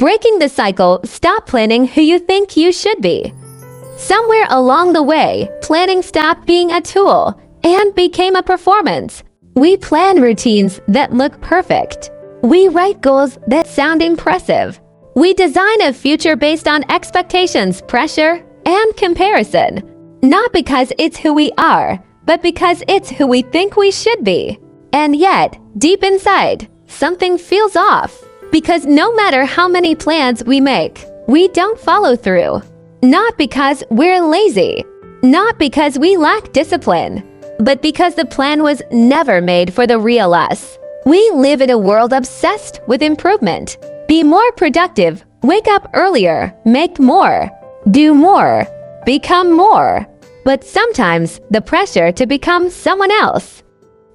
Breaking the cycle, stop planning who you think you should be. Somewhere along the way, planning stopped being a tool and became a performance. We plan routines that look perfect. We write goals that sound impressive. We design a future based on expectations, pressure, and comparison. Not because it's who we are, but because it's who we think we should be. And yet, deep inside, something feels off. Because no matter how many plans we make, we don't follow through. Not because we're lazy. Not because we lack discipline. But because the plan was never made for the real us. We live in a world obsessed with improvement. Be more productive, wake up earlier, make more, do more, become more. But sometimes the pressure to become someone else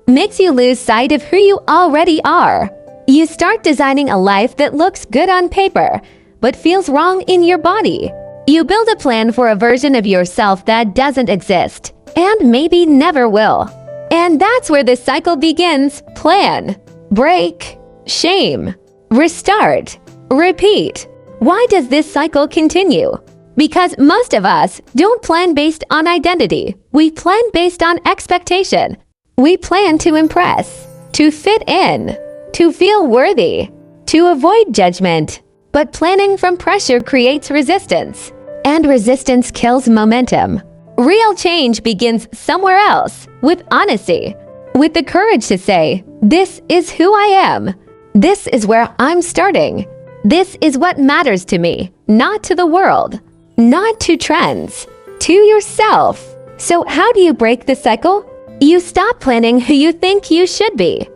makes you lose sight of who you already are. You start designing a life that looks good on paper, but feels wrong in your body. You build a plan for a version of yourself that doesn't exist, and maybe never will. And that's where the cycle begins. Plan, break, shame, restart, repeat. Why does this cycle continue? Because most of us don't plan based on identity. We plan based on expectation. We plan to impress, to fit in, to feel worthy, to avoid judgment. But planning from pressure creates resistance, and resistance kills momentum. Real change begins somewhere else, with honesty, with the courage to say, this is who I am. This is where I'm starting. This is what matters to me, not to the world, not to trends, to yourself. So how do you break the cycle? You stop planning who you think you should be,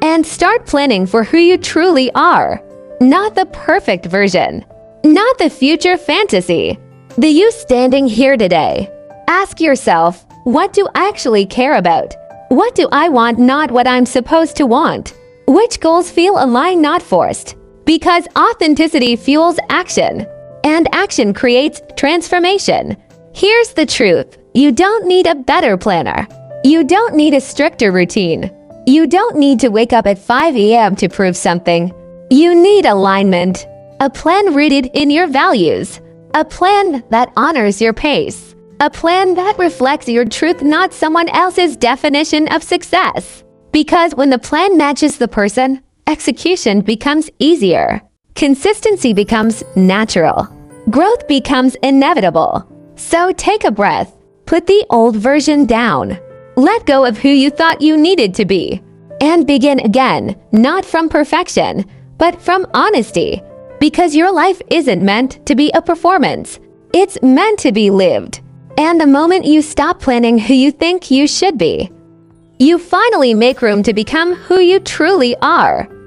and start planning for who you truly are. Not the perfect version, not the future fantasy, the you standing here today. Ask yourself, what do I actually care about? What do I want, not what I'm supposed to want? Which goals feel aligned, not forced? Because authenticity fuels action, and action creates transformation. Here's the truth. You don't need a better planner. You don't need a stricter routine. You don't need to wake up at 5 a.m. to prove something. You need alignment. A plan rooted in your values. A plan that honors your pace. A plan that reflects your truth, not someone else's definition of success. Because when the plan matches the person, execution becomes easier. Consistency becomes natural. Growth becomes inevitable. So take a breath. Put the old version down. Let go of who you thought you needed to be. And begin again, not from perfection, but from honesty. Because your life isn't meant to be a performance. It's meant to be lived. And the moment you stop planning who you think you should be, you finally make room to become who you truly are.